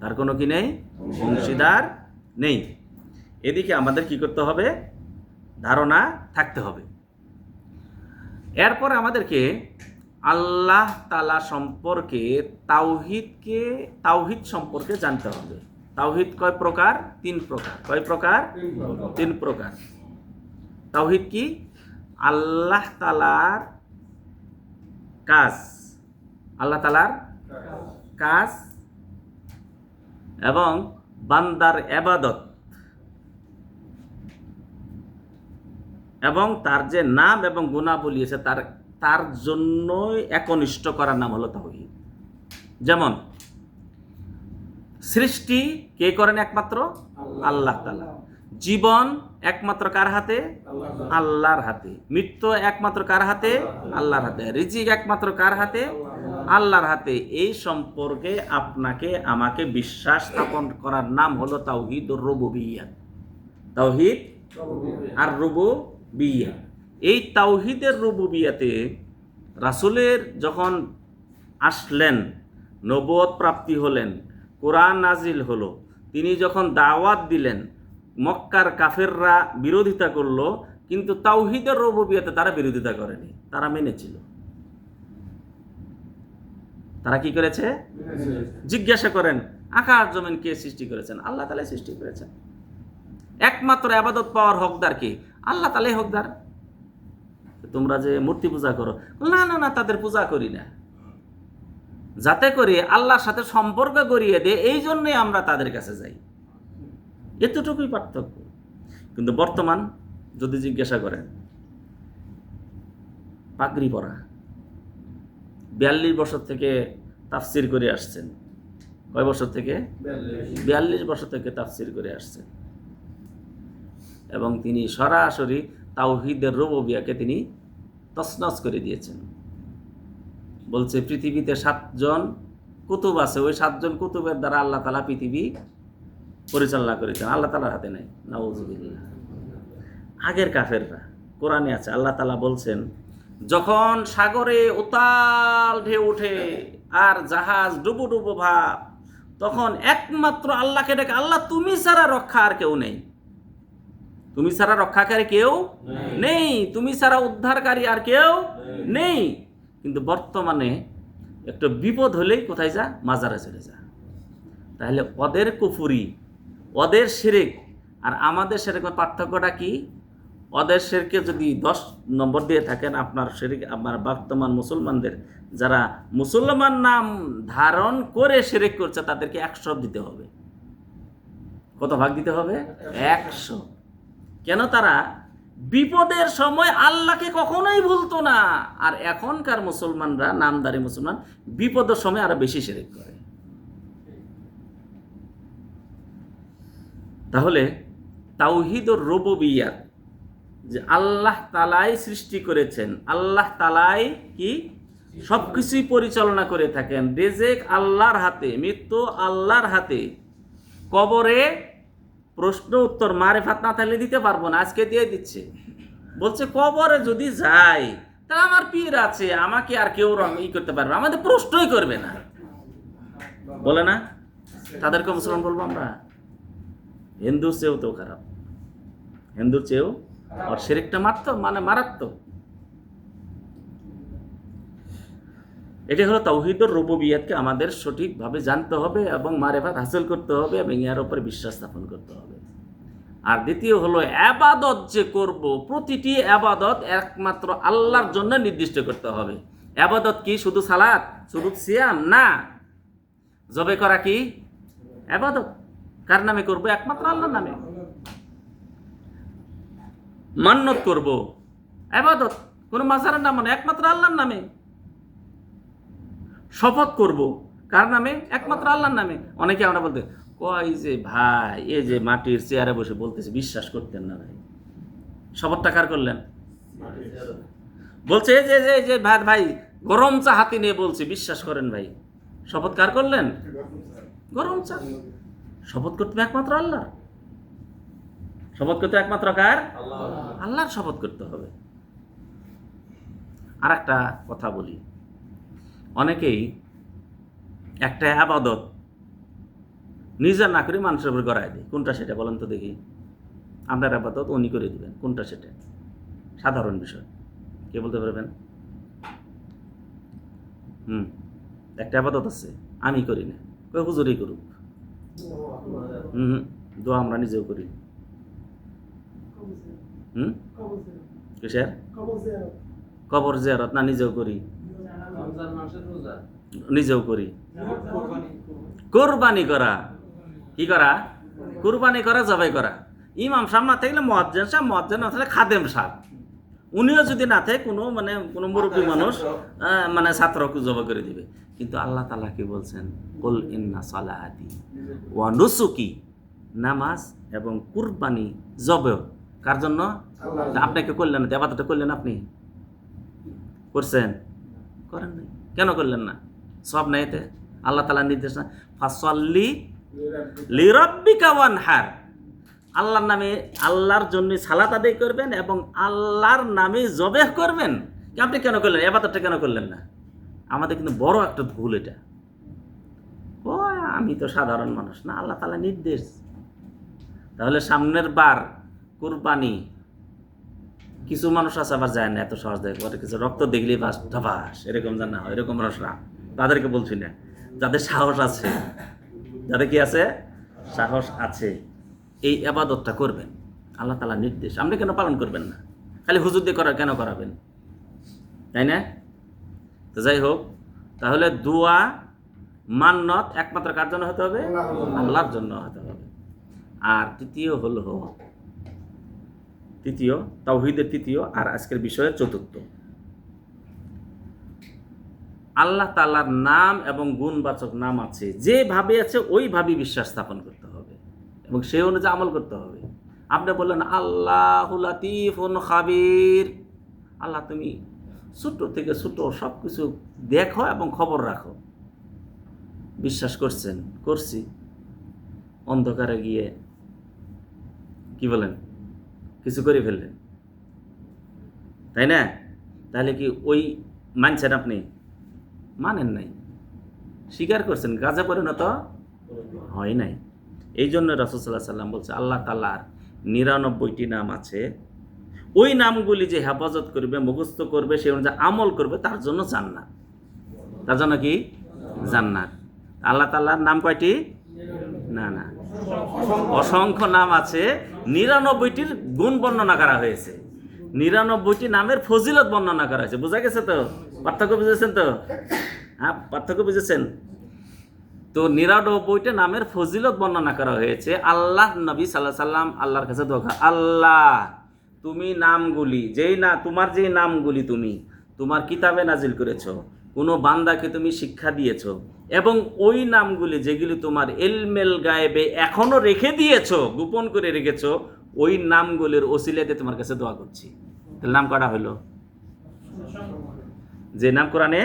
তার কোনো কি নেই? অংশীদার নেই। এদিকে আমাদের কি করতে হবে? ধারণা থাকতে হবে। এরপর আমাদেরকে আল্লাহ তাআলা সম্পর্কে তাওহীদ সম্পর্কে জানতে হবে। তাওহীদ কয় প্রকার? 3 প্রকার। কয় প্রকার? 3 প্রকার। তাওহীদ কি? আল্লাহ তাআলার কাজ, আল্লাহ তাআলার কাজ এবং বান্দার ইবাদত এবং তার যে নাম এবং গুণাবলী আছে তার জন্যই একনিষ্ঠ করার নাম হলো তাওহীদ। যেমন সৃষ্টি কে করেন? একমাত্র আল্লাহ তাআলা। জীবন একমাত্র কার হাতে? আল্লাহর হাতে। মৃত্যু একমাত্র কার হাতে? আল্লাহর হাতে। রিজিক একমাত্র কার হাতে? আল্লাহর হাতে। এই সম্পর্কে আপনাকে আমাকে বিশ্বাস স্থাপন করার নাম হলো তাওহীদুর রুবুবিয়্যাহ। তাওহীদ আর রুবুবিয়্যাহ। এই তাওহীদের রুবুবিয়্যাতে রাসূলের যখন আসলেন, নবুয়ত প্রাপ্তি হলেন, কোরআন নাজিল হলো, তিনি যখন দাওয়াত দিলেন, মক্কার কাফেররা বিরোধিতা করলো, কিন্তু তাওহীদের রুবুবিয়্যাতে তারা বিরোধিতা করেনি, তারা মেনেছিল। তারা কি করেছে? জিজ্ঞাসা করেন, আকাশ জমিন কে সৃষ্টি করেছেন? আল্লাহ তাআলা সৃষ্টি করেছেন। একমাত্র ইবাদত পাওয়ার হকদার কে? আল্লাহ তাআলাই হকদার। তোমরা যে মূর্তি পূজা করো, না না না, তাদের পূজা করি না, যাতে করে আল্লাহর সাথে সম্পর্ক গড়িয়ে দেয়, এই জন্যই আমরা তাদের কাছে যাই। এতটুকুই পার্থক্য। কিন্তু বর্তমান যদি জিজ্ঞাসা করেন, পাগড়ি পরা 42 বছর থেকে তাফসির করে আসছেন। কয় বছর থেকে? 42 বছর থেকে তাফসির করে আসছেন। এবং তিনি সরাসরি তাওহীদের রুবুবিয়্যাহকে তিনি তছনছ করে দিয়েছেন। বলছে পৃথিবীতে 7 জন কুতুব আছে, ওই 7 জন কুতুবের দ্বারা আল্লাহ তাআলা পৃথিবী পরিচালনা করেছেন, আল্লাহ তাআলার হাতে নাই। নাউযুবিল্লাহ। আগের কাফেররা, কোরআনে আছে, আল্লাহ তাআলা বলছেন, যখন সাগরে উতাল ঢেউ ওঠে আর জাহাজ ডুবো ডুবো ভাব, তখন একমাত্র আল্লাহকে ডেকে, আল্লাহ তুমি ছাড়া রক্ষা আর কেউ নেই, তুমি ছাড়া রক্ষাকারী কেউ নেই, তুমি ছাড়া উদ্ধারকারী আর কেউ নেই। কিন্তু বর্তমানে একটু বিপদ হলেই কোথায় যা? মাজারে চলে যা। তাহলে ওদের কুফরি, ওদের শিরক আর আমাদের শিরকের পার্থক্যটা কি? ওদের শিরকে যদি 10 নম্বর দিয়ে থাকেন, আপনার শিরক, আমার বর্তমান মুসলমানদের যারা মুসলমান নাম ধারণ করে শিরক করছে, তাদেরকে 100 দিতে হবে। কত ভাগ দিতে হবে? 100। কেন? তারা বিপদের সময় আল্লাহকে কখনোই ভুলতো না। আর এখনকার মুসলমানরা, নামদারি মুসলমান, বিপদের সময় আরো বেশি শিরক করে। তাহলে তাওহীদুর রুবুবিয়্যাহ, যে আল্লাহ তাআলাই সৃষ্টি করেছেন, আল্লাহ তাআলাই কি সবকিছুই পরিচালনা করে থাকেন। রিজিক আল্লাহর হাতে, মৃত্যু আল্লাহর হাতে। কবরে প্রশ্ন উত্তর মারিফাত না থাকলে দিতে পারবো না, আজকে দিয়ে দিচ্ছে। বলছে কবরে যদি যাই, তা আমার পীর আছে, আমাকে আর কেউ করতে পারবে, আমাদের প্রশ্নই করবে না, বলে না? তাদেরকে মুসলমান বলবো আমরা? হিন্দুর চেয়েও তো খারাপ, হিন্দুর চেয়েও। আর শিরকটা মারাত্মক। এটি হলো তাওহীদুর রুবুবিয়্যাহকে আমাদের সঠিকভাবে জানতে হবে এবং মারিফাত হাসিল করতে হবে এবং এর উপরে বিশ্বাস স্থাপন করতে হবে। আর দ্বিতীয় হলো ইবাদত যে করব, প্রতিটি ইবাদত একমাত্র আল্লাহর জন্য নির্দিষ্ট করতে হবে। ইবাদত কি শুধু সালাত, শুধু সিয়াম না। জবে করা কি ইবাদত? কার নামে করব? একমাত্র আল্লাহর নামে। মান্নত করব, ইবাদত, কোন মাজারের নাম না, একমাত্র আল্লাহর নামে। শপথ করব, কার নামে? একমাত্র আল্লাহর নামে। অনেকে আমরা বলতে কই যে ভাই, এই যে মাটির চেয়ারে বসে বলতেছে, বিশ্বাস করতেন না ভাই। শপথটা কার করলেন? বলছে যে ভাই গরম চা হাতে নিয়ে বলছে, বিশ্বাস করেন ভাই। শপথ কার করলেন? গরম চা। শপথ করতে একমাত্র আল্লাহ। শপথ করতে একমাত্র কার? আল্লাহর শপথ করতে হবে। আর একটা কথা বলি, অনেকেই একটা আবাদত নিজের না করে মানুষের উপর গড়ায় দেয়। কোনটা সেটা বলেন তো দেখি? আপনার আবাদত উনি করে দিবেন, কোনটা সেটা? সাধারণ বিষয়, কে বলতে পারবেন? একটা আবাদত আছে আমি করি না, কই হুজুরই করুক। দোয়া আমরা নিজেও করি। কিসের? কবর জিয়ারত না নিজেও করি? নিজেও করি। কোরবানি করা, কি করা? কোরবানি করা, জবাই করা। ইমাম সাহেব না থাকলে মুয়াজ্জিন সাহেব, মুয়াজ্জিন না থাকলে খাদেম সাহেব, উনিও যদি না থাকে কোনো মুরব্বী মানুষ ছাত্রকে জবাই করে দিবে। কিন্তু আল্লাহ তাআলা কি বলছেন? কুল ইন্না সালাতি ওয়া নুসুকি, নামাজ এবং কুরবানি জবাই কার জন্য? আপনাকে করলেন না, ইবাদতটা করলেন, আপনি করছেন? করেন নাই। কেন করলেন না? সব নাই এতে? আল্লাহ তাআলার নির্দেশ না, ফাসাল্লি লিরাব্বিকা ওয়ানহার, আল্লাহর নামে, আল্লাহর জন্য সালাত আদায় করবেন এবং আল্লাহর নামে জবেহ করবেন। আপনি কেন করলেন? ইবাদতটা কেন করলেন না? আমাদের কিন্তু বড় একটা ভুল এটা। ও আমি তো সাধারণ মানুষ না, আল্লাহ তাআলা নির্দেশ। তাহলে সামনের বার কুরবানি, কিছু মানুষ আছে আবার যায় না, এত সহজ দেয়, কিছু রক্ত দেখলেই বাস ধাবাস এরকম জানা হয়, এরকম মানুষরা, তাদেরকে বলছি না, যাদের সাহস আছে, যাদের কি আছে, সাহস আছে, এই ইবাদতটা করবেন। আল্লাহ তাআলা নির্দেশ, আপনি কেন পালন করবেন না? খালি হুজুর দিয়ে কেন করাবেন, তাই না? তো যাই হোক, তাহলে দোয়া মান্নত একমাত্র কার জন্য হতে হবে? আল্লাহর জন্য হতে হবে। আর তৃতীয় তাওহীদের তৃতীয়, আর আজকের বিষয়ের চতুর্থ, আল্লাহ তাআলার নাম এবং গুণবাচক নাম আছে, যেভাবে আছে ওইভাবে বিশ্বাস স্থাপন করতে হবে এবং সেই অনুযায়ী আমল করতে হবে। আপনি বললেন আল্লাহু লাতীফুন খাবীর, আল্লাহ তুমি ছোট থেকে ছোট সব কিছু দেখো এবং খবর রাখো। বিশ্বাস করছেন? করছি। অন্ধকারে গিয়ে কি বলেন? কিছু করে ফেললেন, তাই না? তাহলে কি ওই মানছেন? আপনি মানেন নাই, স্বীকার করছেন, কাজে পরিণত হয় নাই। এই জন্য রাসূল সাল্লাল্লাহু আলাইহি ওয়াসাল্লাম বলছে আল্লাহ তাআলার ৯৯টি নাম আছে, ওই নামগুলি যে হেফাজত করবে, মুখস্থ করবে, সেই অনুযায়ী আমল করবে, তার জন্য জান্নাত। তার জন্য কি? জান্নাত। আল্লাহ তাআলার নাম কয়টি? না, অসংখ্য নাম আছে। ৯৯টির গুণ বর্ণনা করা হয়েছে, ৯৯টি নামের ফজিলত বর্ণনা করা হয়েছে। বোঝা গেছে তো? পার্থক্য বুঝেছেন তো? হ্যাঁ, পার্থক্য বুঝেছেন তো? ৯৯টা নামের ফজিলত বর্ণনা করা হয়েছে। আল্লাহ নবী সাল্লাল্লাহু আলাইহি সাল্লাম আল্লাহর কাছে দোয়া, আল্লাহ তুমি নামগুলি, তোমার যেই নামগুলি তুমি তোমার কিতাবে নাজিল করেছো, কোনো বান্দাকে তুমি শিক্ষা দিয়েছো, এবং ওই নামগুলি যেগুলি তোমার ইলমেল গায়েবে এখনো রেখে দিয়েছো, গোপন করে রেখেছো, ওই নামগুলির ওসিলাতে তোমার কাছে দোয়া করছি। তাহলে নাম করা হলো? যে নাম কোরআনে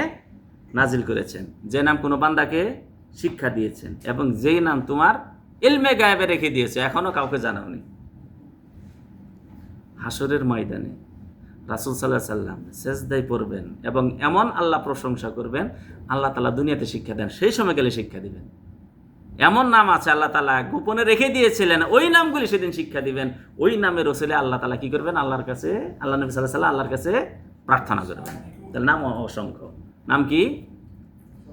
নাজিল করেছেন, যে নাম কোনো বান্দাকে শিক্ষা দিয়েছেন, এবং যেই নাম তোমার ইলমে গায়েবে রেখে দিয়েছে, এখনো কাউকে জানাওনি। হাসরের ময়দানে রাসূল সাল্লাল্লাহু আলাইহি সাল্লাম সেজদায় পড়বেন এবং এমন আল্লাহ প্রশংসা করবেন, আল্লাহ তাআলা দুনিয়াতে শিক্ষা দেন, সেই সময় গেলে শিক্ষা দিবেন। এমন নাম আছে আল্লাহ তাআলা গোপনে রেখে দিয়েছিলেন, ওই নামগুলি সেদিন শিক্ষা দিবেন। ওই নামের ওসিলায় আল্লাহ তাআলা কি করবেন? আল্লাহর কাছে, আল্লাহ নবী সাল্লাল্লাহু আলাইহি সাল্লাম আল্লাহর কাছে প্রার্থনা করবেন। তার নাম অসংখ্য। নাম কি?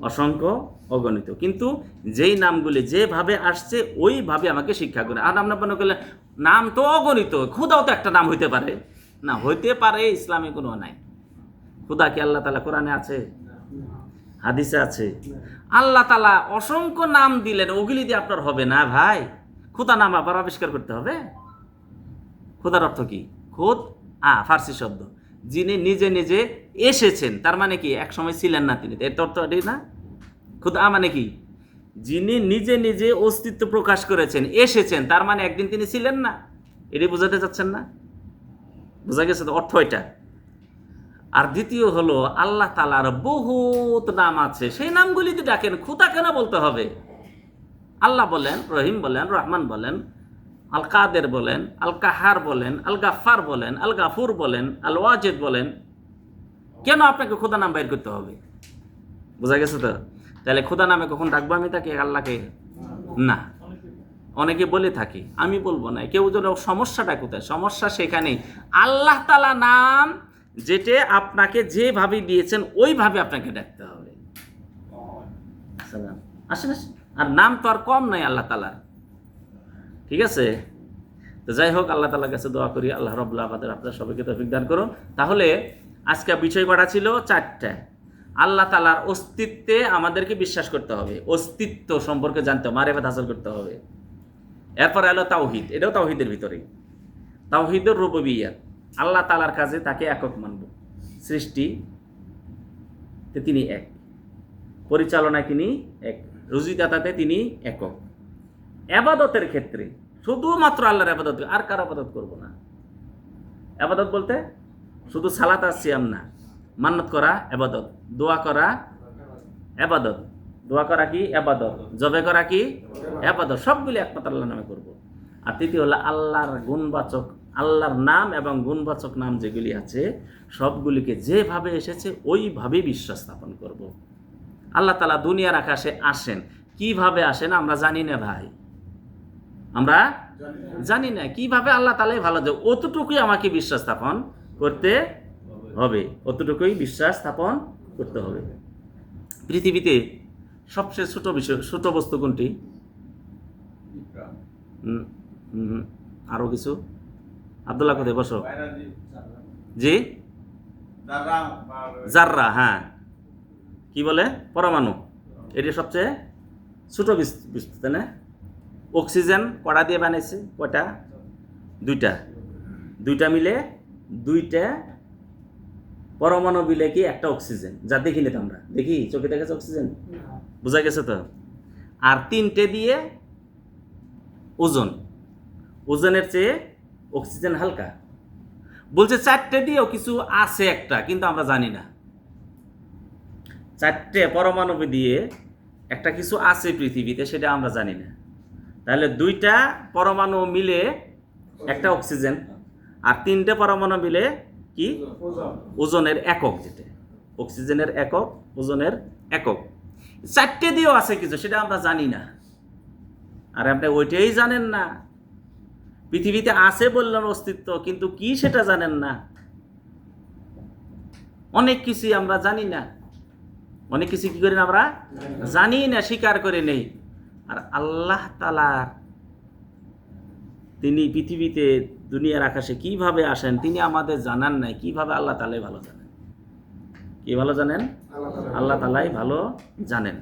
অসংখ্য, অগণিত। কিন্তু যেই নামগুলি যেভাবে আসছে ওইভাবে আমাকে শিক্ষা করে। আর আমরা মনে করলে নাম তো অগণিত, খুদাও তো একটা নাম হইতে পারে না, হইতে পারে, ইসলামে কোনো নাই। খুদা কি আল্লাহ তাআলা কোরআনে আছে? হাদিসে আছে? আল্লাহ তাআলা অসংখ্য নাম দিলেন, ওগুলি দিয়ে আপনার হবে না ভাই। খুদা নাম আবার আবিষ্কার করতে হবে? খুদার অর্থ কি? খুদ ফার্সি শব্দ, যিনি নিজে নিজে এসেছেন, তার মানে কি এক সময় ছিলেন না তিনি, এর অর্থ এটাই না? খুদা মানে কি? যিনি নিজে নিজে অস্তিত্ব প্রকাশ করেছেন, এসেছেন, তার মানে একদিন তিনি ছিলেন না। এটাই বোঝাতে চাচ্ছেন না? বোঝা গেছে তো অর্থ এটা? আর দ্বিতীয় হলো আল্লাহ তাআলার বহুত নাম আছে, সেই নামগুলিতে ডাকেন, খুদা কেন বলতে হবে? আল্লাহ বলেন, রহিম বলেন, রহমান বলেন, আল কাদের বলেন, আল কাহার বলেন, আল গাফফার বলেন, আল গাফুর বলেন, আল ওয়াজেদ বলেন, কেন আপনাকে খোদা নাম বাইর করতে হবে? বোঝা গেছে তো? তাহলে খোদা নামে কখন ডাকবো আমি তাকে, আল্লাহকে? না। অনেকে বলে থাকি, আমি বলবো না। কেউ যেন, সমস্যাটা কোথায়? সমস্যা সেখানেই, আল্লাহ তাআলা নাম যেটা আপনাকে যেভাবে দিয়েছেন ওইভাবে আপনাকে ডাকতে হবে। আসেন আসেন। আর নাম তো আর কম নাই আল্লাহ তাআলার, ঠিক আছে? তো যাই হোক, আল্লাহ তাআলার কাছে দোয়া করি আল্লাহ রাব্বুল আলামিন আপনাদের সবাইকে তৌফিক দান করুন। তাহলে আজকে বিষয় কটা ছিল? 4টা। আল্লাহ তাআলার অস্তিত্বে আমাদেরকে বিশ্বাস করতে হবে, অস্তিত্ব সম্পর্কে জানতে হবে, মারিফাত হাসিল করতে হবে। এরপর এলো তাওহীদ, এটাও তাওহীদের ভিতরেই। তাওহীদুর রুবুবিয়্যাত, আল্লাহ তাআলার কাছে তাকে একক মানব। সৃষ্টিতে তিনি এক, পরিচালনায় তিনি এক, রুজিদাতাতে তিনি একক। ইবাদতের ক্ষেত্রে শুধুমাত্র আল্লাহর ইবাদত, আর কার ইবাদত করব না। ইবাদত বলতে শুধু সালাত আর সিয়াম না, মান্নত করা ইবাদত, দোয়া করা ইবাদত, দোয়া করা কি ইবাদত, জবে করা কি ইবাদত, সবগুলি একমাত্র আল্লাহর নামে করব। আর তৃতীয় হলো আল্লাহর গুণবাচক, আল্লাহর নাম এবং গুণবাচক নাম যেগুলি আছে সবগুলিকে যেভাবে এসেছে ওইভাবেই বিশ্বাস স্থাপন করব। আল্লাহ তাআলা দুনিয়ার আকাশে আসেন, কিভাবে আসেন আমরা জানি না ভাই, আমরা জানি না কিভাবে আল্লাহ তাআলাই ভালো যায়, অতটুকুই আমাকে বিশ্বাস স্থাপন করতে হবে, অতটুকুই বিশ্বাস স্থাপন করতে হবে। পৃথিবীতে সবচেয়ে ছোট বিষয়, ছোট বস্তু কোনটি? আরো কিছু? আব্দুল্লাহ কোথায়? বসো। জি, জাররা। হ্যাঁ, কি বলে? পরমাণু। এটি সবচেয়ে ছোট বস্তু, তাই না? অক্সিজেন কটা দিয়ে বানাইছে? কয়টা? 2টা। 2টা মিলে 2টা পরমাণু মিলে কি একটা অক্সিজেন, যা দেখি না আমরা, দেখি চোখে দেখেছে অক্সিজেন? বোঝা গেছে তো? আর 3টে দিয়ে ওজন, ওজনের চেয়ে অক্সিজেন হালকা। বলছে 4টে দিয়েও কিছু আছে একটা, কিন্তু আমরা জানি না। 4টে পরমাণু দিয়ে একটা কিছু আছে পৃথিবীতে, সেটা আমরা জানি না। তাহলে 2টা পরমাণু মিলে একটা অক্সিজেন, আর 3টে পরমাণু মিলে কি? ওজনের একক, যেটা অক্সিজেনের একক, ওজনের একক। 4টে দিয়েও আছে কিছু, সেটা আমরা জানি না। আর আপনি ওইটাই জানেন না। পৃথিবীতে আছে বললেন অস্তিত্ব, কিন্তু কি সেটা জানেন না। অনেক কিছুই আমরা জানি না, অনেক কিছু কি করি না আমরা জানি না, স্বীকার করে নেই। আর আল্লাহ তাআলা তিনি পৃথিবীতে দুনিয়ার আকাশে কিভাবে আসেন তিনি আমাদের জানান নাই। কিভাবে? আল্লাহ তাআলাই ভালো জানেন। কি ভালো জানেন? আল্লাহ তাআলাই ভালো জানেন।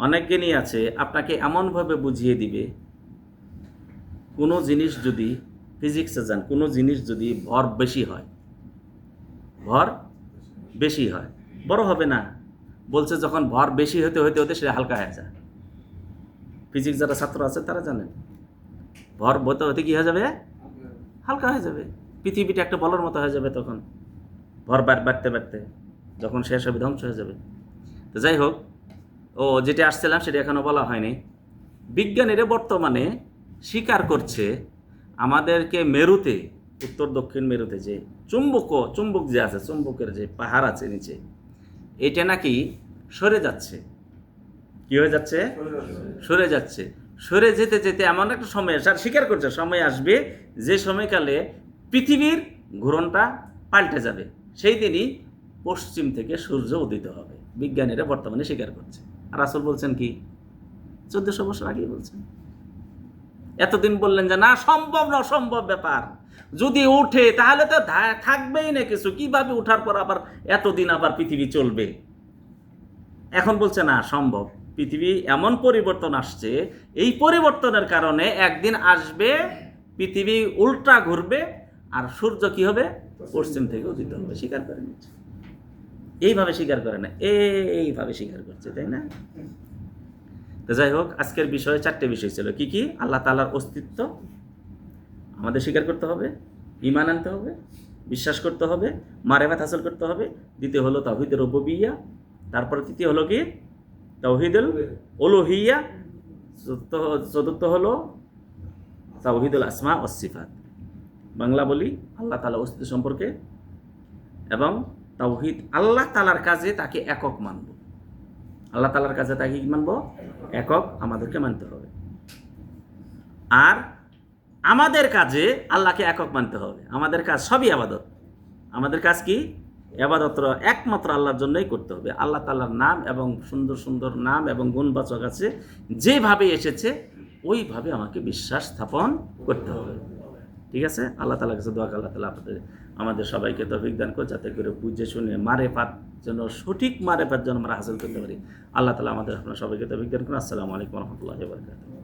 অনেক জ্ঞানী আছে আপনাকে এমনভাবে বুঝিয়ে দিবে, কোনো জিনিস যদি ফিজিক্সে যান, কোনো জিনিস যদি ভর বেশি হয়, ভর বেশি হয়, বড় হবে না। বলছে যখন ভর বেশি হতে হতে হতে সেটা হালকা হয়ে যায়। ফিজিক্স যারা ছাত্র আছে তারা জানেন, ভর হতে হতে কি হয়ে যাবে? হালকা হয়ে যাবে। পৃথিবীটা একটা বলের মতো হয়ে যাবে তখন, ভর বাড়তে বাড়তে যখন শেষ হবে ধ্বংস হয়ে যাবে। তো যাই হোক, যেটা আসছিলাম সেটা এখনো বলা হয়নি। বিজ্ঞানীরা বর্তমানে স্বীকার করছে আমাদেরকে মেরুতে, উত্তর দক্ষিণ মেরুতে যে চুম্বক যে আছে, চুম্বকের যে পাহাড় আছে নিচে, এটা নাকি সরে যাচ্ছে। কি হয়ে যাচ্ছে? সরে যাচ্ছে। সরে যেতে যেতে এমন একটা সময়, স্বীকার করছে সময় আসবে যে সময়কালে পৃথিবীর ঘূর্ণনটা পাল্টে যাবে, সেই দিনই পশ্চিম থেকে সূর্য উদিত হবে। বিজ্ঞানীরা বর্তমানে স্বীকার করছে। আর রাসূল বলছেন কি 1400 বছর আগেই বলছেন। এতদিন বললেন যে না, সম্ভব না, অসম্ভব ব্যাপার, যদি উঠে তাহলে তো থাকবেই না কিছু, কিভাবে উঠার পর আবার এতদিন আবার পৃথিবী চলবে। এখন বলছে না, সম্ভব। পৃথিবী এমন পরিবর্তন আসছে, এই পরিবর্তনের কারণে একদিন আসবে পৃথিবী উল্টা ঘুরবে আর সূর্য কি হবে? পশ্চিম থেকে উদিত হবে। স্বীকার করে নিচ্ছে। এইভাবে স্বীকার করে না, এইভাবে স্বীকার করছে, তাই না? তো যাই হোক, আজকের বিষয়ে 4টে বিষয় ছিল। কি কি? আল্লাহ তাআলার অস্তিত্ব আমাদের স্বীকার করতে হবে, ঈমান আনতে হবে, বিশ্বাস করতে হবে, মারিফাত হাসিল করতে হবে। দ্বিতীয় হলো তাওহীদুর রুবুবিয়্যাহ, তারপরে তৃতীয় হলো কি? তাওহীদুল উলুহিয়্যাহ, চতুর্থ হলো তাওহীদুল আসমা ওয়াস সিফাত, বাংলা বলি আল্লাহ তাআলা অস্তিত্ব সম্পর্কে, এবং তাওহীদ আল্লাহ তাআলার কাজে তাকে একক মানব। আল্লাহ তাআলার কাজে তাকে কি মানব? একক আমাদেরকে মানতে হবে। আর আমাদের কাজে আল্লাহকে একক মানতে হবে। আমাদের কাজ সবই ইবাদত। আমাদের কাজ কি? ইবাদত একমাত্র আল্লাহর জন্যই করতে হবে। আল্লাহ তাআলার নাম এবং সুন্দর সুন্দর নাম এবং গুণবাচক আছে, যেভাবে এসেছে ওইভাবে আমাকে বিশ্বাস স্থাপন করতে হবে। ঠিক আছে? আল্লাহ তাআলার কাছে দোয়া, আল্লাহ তাআলা আমাদের সবাইকে তৌফিক দান করে, যাতে করে বুঝে শুনে মারেফাত যেন সঠিক মারেফাত যেন আমরা হাসিল করতে পারি। আল্লাহ তাআলা আমাদের আপনার সবাইকে তৌফিক দান করুন। আসসালামু আলাইকুম ওয়া রাহমাতুল্লাহি ওয়া বারাকাতুহু।